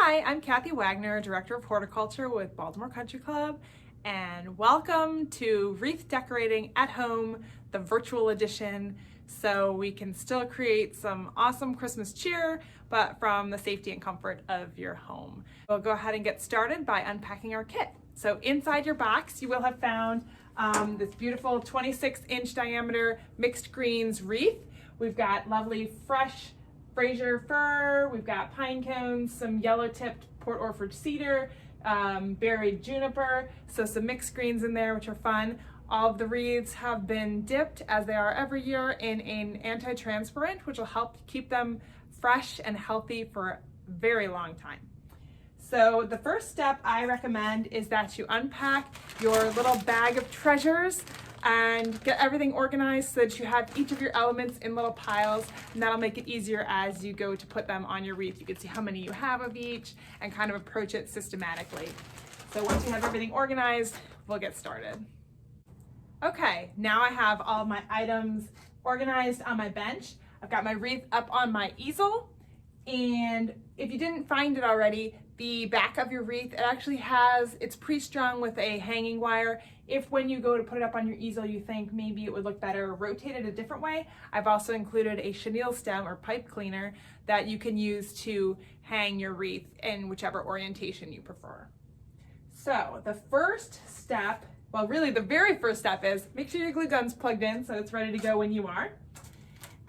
Hi, I'm Kathy Wagner, Director of Horticulture with Baltimore Country Club, and welcome to Wreath Decorating at Home, the virtual edition, so we can still create some awesome Christmas cheer, but from the safety and comfort of your home. We'll go ahead and get started by unpacking our kit. So inside your box, you will have found this beautiful 26-inch diameter mixed greens wreath. We've got lovely fresh Fraser fir, we've got pine cones, some yellow-tipped Port Orford cedar, berried juniper, so some mixed greens in there, which are fun. All of the wreaths have been dipped, as they are every year, in an anti-transparent, which will help keep them fresh and healthy for a very long time. So the first step I recommend is that you unpack your little bag of treasures and get everything organized so that you have each of your elements in little piles, and that'll make it easier as you go to put them on your wreath. You can see how many you have of each and kind of approach it systematically. So once you have everything organized, we'll get started. Okay, now I have all my items organized on my bench. I've got my wreath up on my easel, and if you didn't find it already, the back of your wreath, it's pre-strung with a hanging wire. If when you go to put it up on your easel, you think maybe it would look better rotated a different way, I've also included a chenille stem or pipe cleaner that you can use to hang your wreath in whichever orientation you prefer. So the first step, well, really the very first step is make sure your glue gun's plugged in so it's ready to go when you are.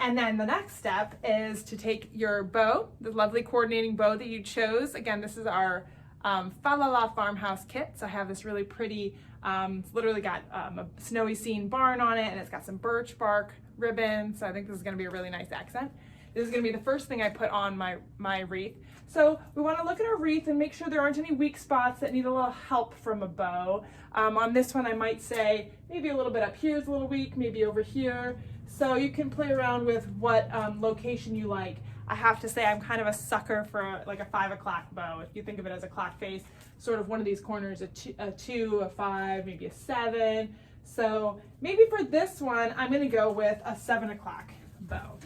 And then the next step is to take your bow, the lovely coordinating bow that you chose. Again, this is our Fa La La Farmhouse kit. So I have this really pretty, it's literally got a snowy scene barn on it, and it's got some birch bark ribbon. So I think this is gonna be a really nice accent. This is gonna be the first thing I put on my wreath. So we wanna look at our wreath and make sure there aren't any weak spots that need a little help from a bow. On this one, I might say maybe a little bit up here is a little weak, maybe over here. So you can play around with what location you like. I have to say I'm kind of a sucker for like a 5 o'clock bow. If you think of it as a clock face, sort of one of these corners, a 2, a 5, maybe a 7. So maybe for this one, I'm gonna go with a 7 o'clock bow.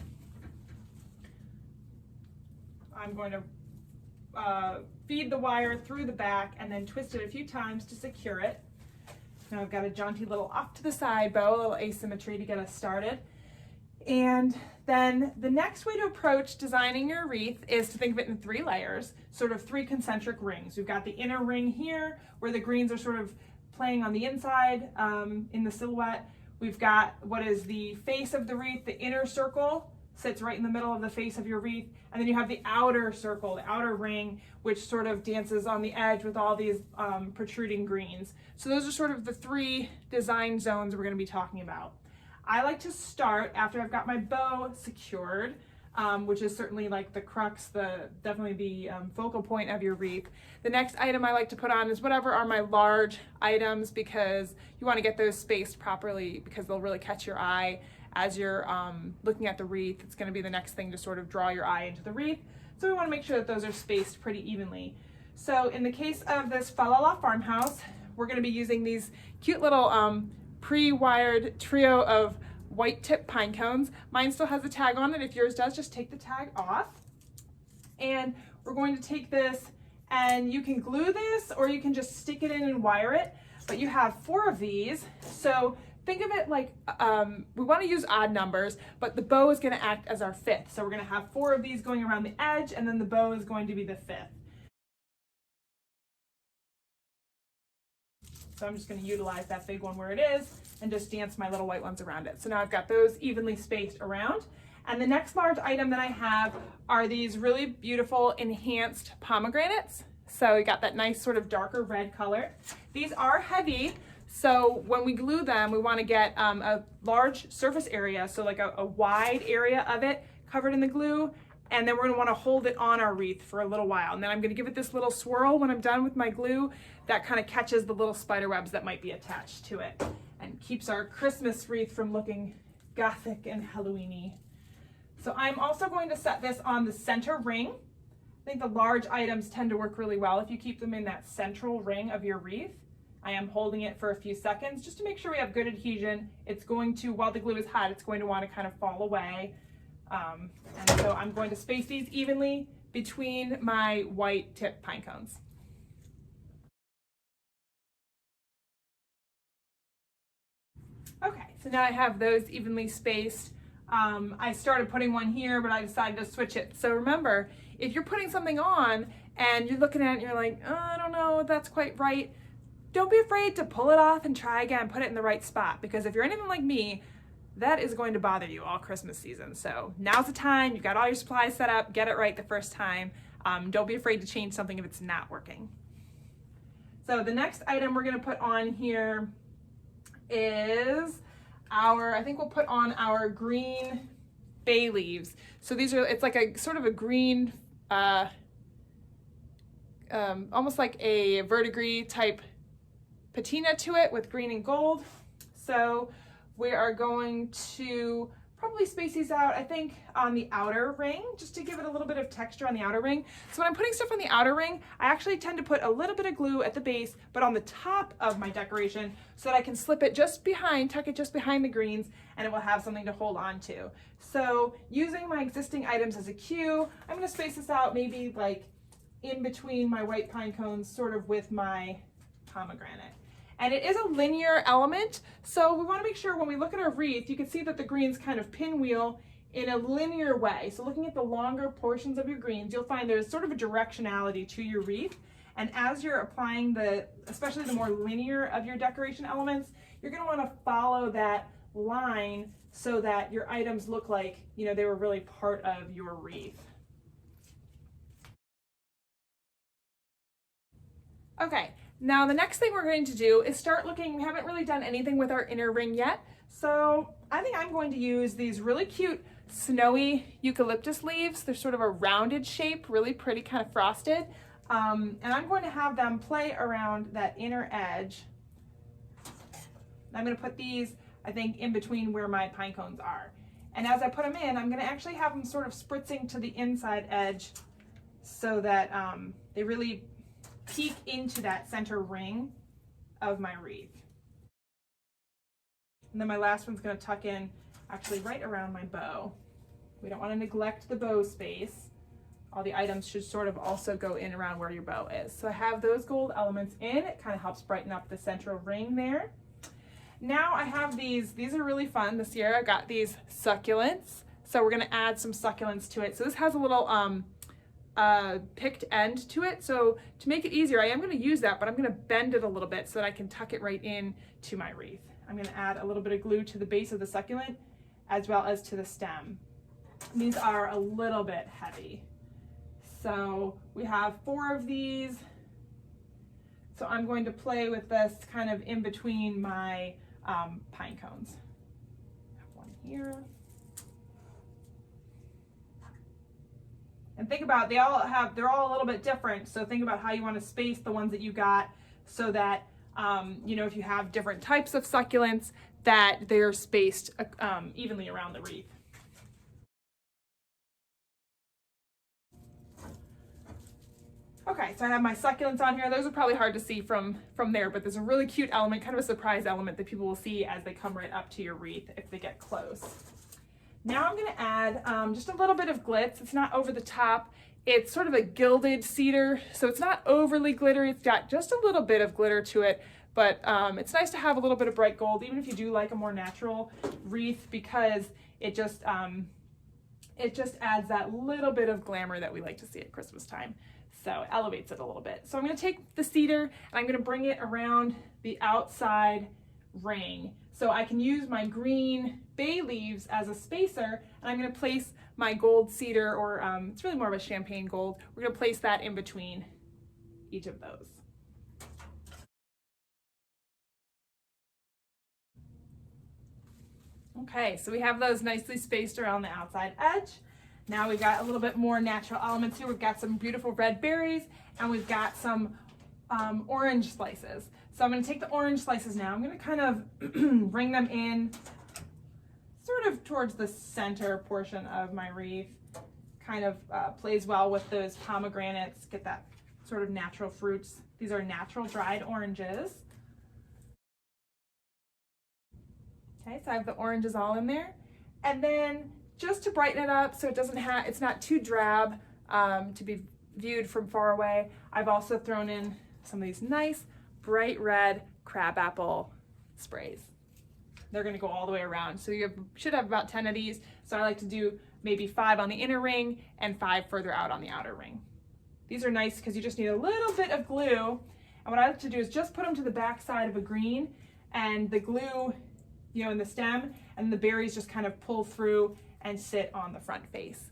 I'm going to feed the wire through the back and then twist it a few times to secure it. Now I've got a jaunty little off to the side bow, a little asymmetry to get us started. And then the next way to approach designing your wreath is to think of it in 3 layers, sort of 3 concentric rings. We've got the inner ring here, where the greens are sort of playing on the inside in the silhouette. We've got what is the face of the wreath, the inner circle sits right in the middle of the face of your wreath. And then you have the outer circle, the outer ring, which sort of dances on the edge with all these protruding greens. So those are sort of the 3 design zones we're gonna be talking about. I like to start after I've got my bow secured, which is certainly like the crux, definitely the focal point of your wreath. The next item I like to put on is whatever are my large items, because you wanna get those spaced properly because they'll really catch your eye as you're looking at the wreath. It's gonna be the next thing to sort of draw your eye into the wreath. So we wanna make sure that those are spaced pretty evenly. So in the case of this Fa La La Farmhouse, we're gonna be using these cute little pre-wired trio of white tip pine cones. Mine still has a tag on it. If yours does, just take the tag off. And we're going to take this, and you can glue this or you can just stick it in and wire it. But you have 4 of these. So think of it like, we want to use odd numbers, but the bow is going to act as our 5th. So we're going to have 4 of these going around the edge, and then the bow is going to be the 5th. So I'm just going to utilize that big one where it is and just dance my little white ones around it. So now I've got those evenly spaced around. And the next large item that I have are these really beautiful enhanced pomegranates. So we got that nice sort of darker red color. These are heavy, so when we glue them, we want to get a large surface area, so like a wide area of it covered in the glue. And then we're going to want to hold it on our wreath for a little while. And then I'm going to give it this little swirl when I'm done with my glue that kind of catches the little spider webs that might be attached to it and keeps our Christmas wreath from looking gothic and Halloween-y. So I'm also going to set this on the center ring. I think the large items tend to work really well if you keep them in that central ring of your wreath. I am holding it for a few seconds just to make sure we have good adhesion. It's going to, while the glue is hot, it's going to want to kind of fall away. And so I'm going to space these evenly between my white tip pine cones. Okay, so now I have those evenly spaced. I started putting one here, but I decided to switch it. So remember, if you're putting something on and you're looking at it and you're like, oh, I don't know if that's quite right, don't be afraid to pull it off and try again, put it in the right spot. Because if you're anything like me, that is going to bother you all Christmas season. So now's the time, you've got all your supplies set up, get it right the first time. Don't be afraid to change something if it's not working. So the next item we're gonna put on here is I think we'll put on our green bay leaves. So these are, it's like a sort of a green, almost like a verdigris type patina to it with green and gold. So we are going to probably space these out, I think, on the outer ring, just to give it a little bit of texture on the outer ring. So when I'm putting stuff on the outer ring, I actually tend to put a little bit of glue at the base, but on the top of my decoration, so that I can slip it just behind, tuck it just behind the greens, and it will have something to hold on to. So using my existing items as a cue, I'm gonna space this out maybe like in between my white pine cones, sort of with my pomegranate. And it is a linear element, so we want to make sure when we look at our wreath, you can see that the greens kind of pinwheel in a linear way. So looking at the longer portions of your greens, you'll find there's sort of a directionality to your wreath. And as you're applying especially the more linear of your decoration elements, you're going to want to follow that line so that your items look like, you know, they were really part of your wreath. Okay. Now the next thing we're going to do is start looking, we haven't really done anything with our inner ring yet, so I think I'm going to use these really cute snowy eucalyptus leaves. They're sort of a rounded shape, really pretty, kind of frosted, and I'm going to have them play around that inner edge. I'm going to put these, I think, in between where my pine cones are. And as I put them in, I'm going to actually have them sort of spritzing to the inside edge so that they really peek into that center ring of my wreath. And then my last one's going to tuck in actually right around my bow. We don't want to neglect the bow space. All the items should sort of also go in around where your bow is. So I have those gold elements in. It kind of helps brighten up the central ring there. Now I have these are really fun this year. I got these succulents. So we're going to add some succulents to it. So this has a little picked end to it. So to make it easier, I am going to use that, but I'm going to bend it a little bit so that I can tuck it right in to my wreath. I'm going to add a little bit of glue to the base of the succulent as well as to the stem. These are a little bit heavy. So we have 4 of these. So I'm going to play with this kind of in between my pine cones. I have one here. And think about, they're all a little bit different. So think about how you want to space the ones that you got so that, you know, if you have different types of succulents, that they're spaced evenly around the wreath. Okay, so I have my succulents on here. Those are probably hard to see from there, but there's a really cute element, kind of a surprise element that people will see as they come right up to your wreath if they get close. Now I'm going to add just a little bit of glitz. It's not over the top. It's sort of a gilded cedar, so it's not overly glittery. It's got just a little bit of glitter to it, but it's nice to have a little bit of bright gold, even if you do like a more natural wreath, because it just adds that little bit of glamour that we like to see at Christmas time. So it elevates it a little bit. So I'm going to take the cedar and I'm going to bring it around the outside ring. So I can use my green bay leaves as a spacer, and I'm going to place my gold cedar, or it's really more of a champagne gold. We're going to place that in between each of those. Okay, so we have those nicely spaced around the outside edge. Now we've got a little bit more natural elements here. We've got some beautiful red berries, and we've got some orange slices. So I'm going to take the orange slices now. I'm going to kind of bring them in sort of towards the center portion of my wreath. Kind of plays well with those pomegranates. Get that sort of natural fruits. These are natural dried oranges. Okay, so I have the oranges all in there. And then just to brighten it up so it's not too drab, to be viewed from far away. I've also thrown in some of these nice bright red crabapple sprays. They're going to go all the way around. So you should have about 10 of these. So I like to do maybe 5 on the inner ring and 5 further out on the outer ring. These are nice because you just need a little bit of glue. And what I like to do is just put them to the back side of a green, and the glue, you know, in the stem, and the berries just kind of pull through and sit on the front face.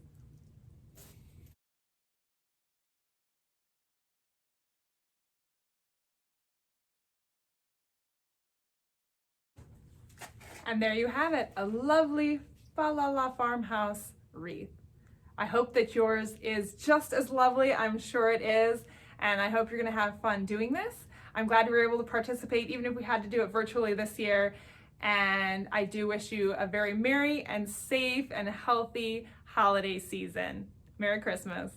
And there you have it, a lovely Fa La La Farmhouse wreath. I hope that yours is just as lovely. I'm sure it is. And I hope you're gonna have fun doing this. I'm glad we were able to participate, even if we had to do it virtually this year. And I do wish you a very merry and safe and healthy holiday season. Merry Christmas.